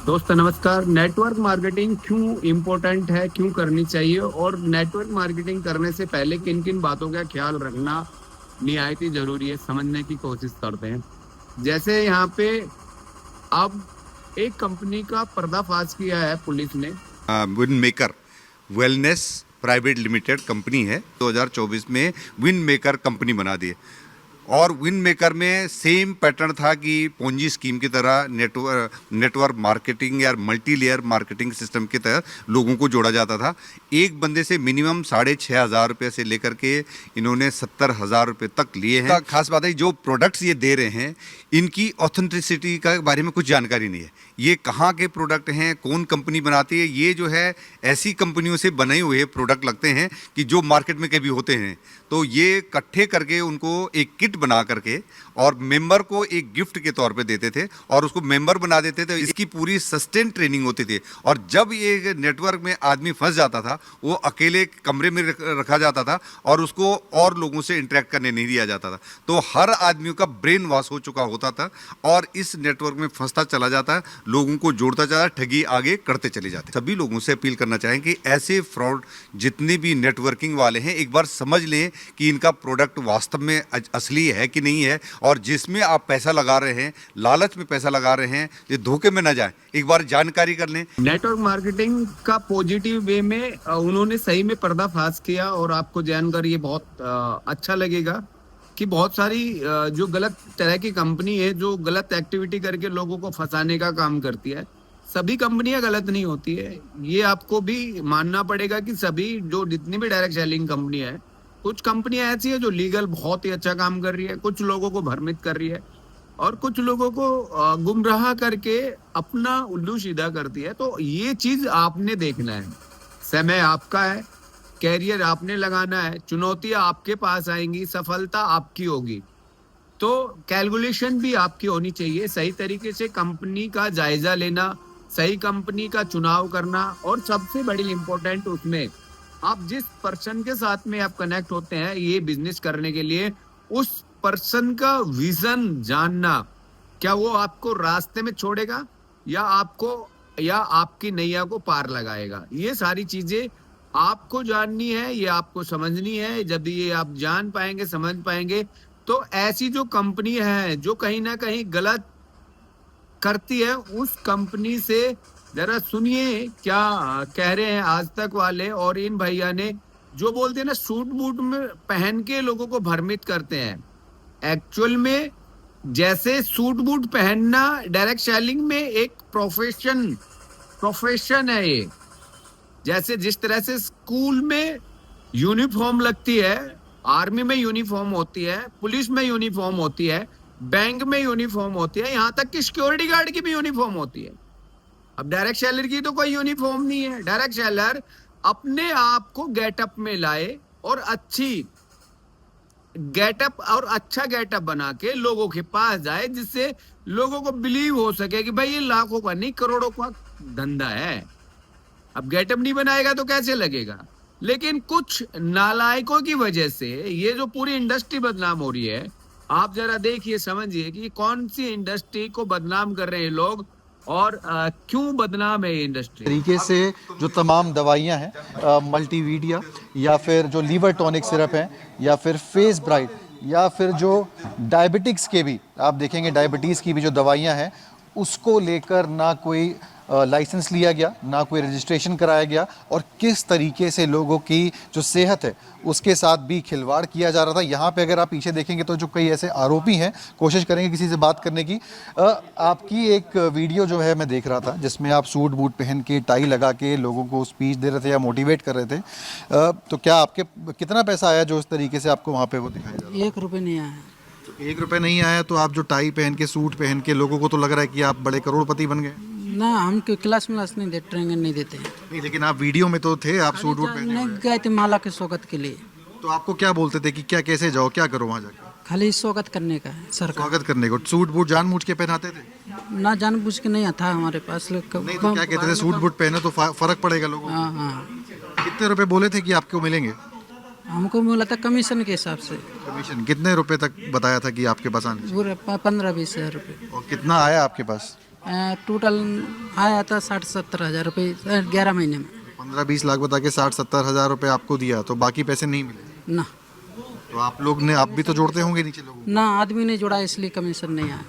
दोस्तों नमस्कार। Network marketing क्यों इम्पोर्टेंट है, क्यों करनी चाहिए और नेटवर्क मार्केटिंग करने से पहले किन किन बातों का ख्याल रखना निहायत ही जरूरी है, समझने की कोशिश करते हैं। जैसे यहाँ पे अब एक कंपनी का पर्दाफाश किया है पुलिस ने। Win maker wellness private limited company है। 2024 में विन मेकर कंपनी बना दी है। और विन मेकर में सेम पैटर्न था कि पोंजी स्कीम की तरह नेटवर्क मार्केटिंग या मल्टी लेयर मार्केटिंग सिस्टम के तहत लोगों को जोड़ा जाता था। एक बंदे से मिनिमम 6,500 रुपये से लेकर के इन्होंने 70,000 रुपये तक लिए हैं। खास बात है जो प्रोडक्ट्स ये दे रहे हैं इनकी ऑथेंटिसिटी के बारे में कुछ जानकारी नहीं है। ये कहाँ के प्रोडक्ट हैं, कौन कंपनी बनाती है, ये जो है ऐसी कंपनियों से बने हुए प्रोडक्ट लगते हैं कि जो मार्केट में कभी होते हैं। तो ये इकट्ठे करके उनको एक किट बना करके और मेंबर को एक गिफ्ट के तौर पे देते थे और उसको मेंबर बना देते थे। इसकी पूरी सस्टेन ट्रेनिंग होती थी। और जब ये नेटवर्क में आदमी फंस जाता था वो अकेले कमरे में रखा जाता था और उसको और लोगों से इंटरेक्ट करने नहीं दिया जाता था। तो हर आदमी का ब्रेन वॉश हो चुका होता था और इस नेटवर्क में फंसता चला जाता है, लोगों को जोड़ता चला, ठगी आगे करते चले जाते। सभी लोगों से अपील करना चाहें कि ऐसे फ्रॉड जितने भी नेटवर्किंग वाले हैं एक बार समझ लें कि इनका प्रोडक्ट वास्तव में असली है कि नहीं है, और जिसमें आप पैसा लगा रहे हैं, लालच में पैसा लगा रहे हैं, ये धोखे में ना जाए, एक बार जानकारी कर लें। नेटवर्क मार्केटिंग का पॉजिटिव वे में उन्होंने सही में पर्दाफाश किया और आपको जानकर ये बहुत अच्छा लगेगा कि बहुत सारी जो गलत तरह की कंपनी है जो गलत एक्टिविटी करके लोगों को फंसाने का काम करती है। सभी कंपनियां गलत नहीं होती है, ये आपको भी मानना पड़ेगा कि सभी जो जितनी भी डायरेक्ट सेलिंग कंपनी है, कुछ कंपनियां ऐसी है जो लीगल बहुत ही अच्छा काम कर रही है, कुछ लोगों को भ्रमित कर रही है और कुछ लोगों को गुमराह करके अपना उल्लू सीधा करती है। तो ये चीज आपने देखना है। समय आपका है, कैरियर आपने लगाना है, चुनौतियां आपके पास आएंगी, सफलता आपकी होगी। तो कैलकुलेशन भी आपकी होनी चाहिए, सही तरीके से कंपनी का जायजा लेना, सही कंपनी का चुनाव करना और सबसे बड़ी इंपॉर्टेंट उसमें आप जिस पर्सन के साथ में आप कनेक्ट होते हैं ये बिजनेस करने के लिए, उस पर्सन का विजन जानना। क्या वो आपको रास्ते में छोड़ेगा या आपकी नैया को पार लगाएगा? ये सारी चीजें आपको जाननी है, ये आपको समझनी है। जब ये आप जान पाएंगे, समझ पाएंगे, तो ऐसी जो कंपनी है जो कहीं ना कहीं गलत करती है उस कंपनी से जरा सुनिए क्या कह रहे हैं आज तक वाले और इन भैया ने, जो बोलते हैं ना सूट बूट में पहन के लोगों को भ्रमित करते हैं। एक्चुअल में जैसे सूट बूट पहनना डायरेक्ट सेलिंग में एक प्रोफेशन है। ये जैसे जिस तरह से स्कूल में यूनिफॉर्म लगती है, आर्मी में यूनिफॉर्म होती है, पुलिस में यूनिफॉर्म होती है, बैंक में यूनिफॉर्म होती है, यहाँ तक कि सिक्योरिटी गार्ड की भी यूनिफॉर्म होती है। अब डायरेक्ट सेलर की तो कोई यूनिफॉर्म नहीं है। डायरेक्ट सेलर अपने आप को गेटअप में लाए और अच्छी गेटअप और अच्छा गेटअप बना के लोगों के पास जाए, जिससे लोगों को बिलीव हो सके कि भाई ये लाखों का नहीं करोड़ों का धंधा है। अब गेटअप नहीं बनाएगा तो कैसे लगेगा? लेकिन कुछ नालायकों की वजह से ये जो पूरी इंडस्ट्री बदनाम हो रही है, आप जरा देखिए, समझिए कि कौन सी इंडस्ट्री को बदनाम कर रहे हैं लोग और क्यों बदनाम है ये इंडस्ट्री। तरीके से जो तमाम दवाइयाँ हैं, मल्टीवीडिया या फिर जो लीवर टॉनिक सिरप है या फिर फेस ब्राइट या फिर जो डायबिटिक्स के भी आप देखेंगे, डायबिटीज़ की भी जो दवाइयाँ हैं उसको लेकर ना कोई लाइसेंस लिया गया, ना कोई रजिस्ट्रेशन कराया गया और किस तरीके से लोगों की जो सेहत है उसके साथ भी खिलवाड़ किया जा रहा था। यहाँ पे अगर आप पीछे देखेंगे तो जो कई ऐसे आरोपी हैं, कोशिश करेंगे किसी से बात करने की। आपकी एक वीडियो जो है मैं देख रहा था जिसमें आप सूट बूट पहन के, टाई लगा के लोगों को स्पीच दे रहे थे या मोटिवेट कर रहे थे। तो क्या आपके कितना पैसा आया जो इस तरीके से आपको वहाँ पर वो दिखाया जा रहा है? 1 रुपये नहीं आया। 1 रुपये नहीं आया तो आप जो टाई पहन के, सूट पहन के, लोगों को तो लग रहा है कि आप बड़े करोड़पति बन गए। ना, हम क्लास नहीं देते, ट्रेनिंग नहीं देते हैं। नहीं, लेकिन आप वीडियो में तो थे, आप सूट वूट पहने नहीं हुए। गए थे माला के स्वागत के लिए। तो आपको क्या बोलते थे कि क्या, कैसे जाओ, क्या करो वहाँ जाकर? खाली स्वागत करने का है सर का। स्वागत करने को सूट बूट जानबूझ के पहनाते थे? ना जानबूझ के नहीं था हमारे पास। नहीं तो क्या कहते थे, सूट बूट पहने तो फर्क पड़ेगा लोगों को। हाँ हाँ। कितने रुपए बोले थे कि आपको मिलेंगे? हमको मिला था कमीशन के हिसाब से। कमीशन कितने रुपए तक बताया था कि आपके पास आने? पूरे 15-20 हज़ार रुपये। और कितना आया आपके पास? टोटल आया था 60-70 हज़ार रुपये 11 महीने में 15-20 लाख बता के 60-70 हज़ार रुपये आपको दिया, तो बाकी पैसे नहीं मिले। ना तो आप भी तो जोड़ते होंगे नीचे लोगों को। ना आदमी ने जोड़ा इसलिए कमीशन नहीं आया।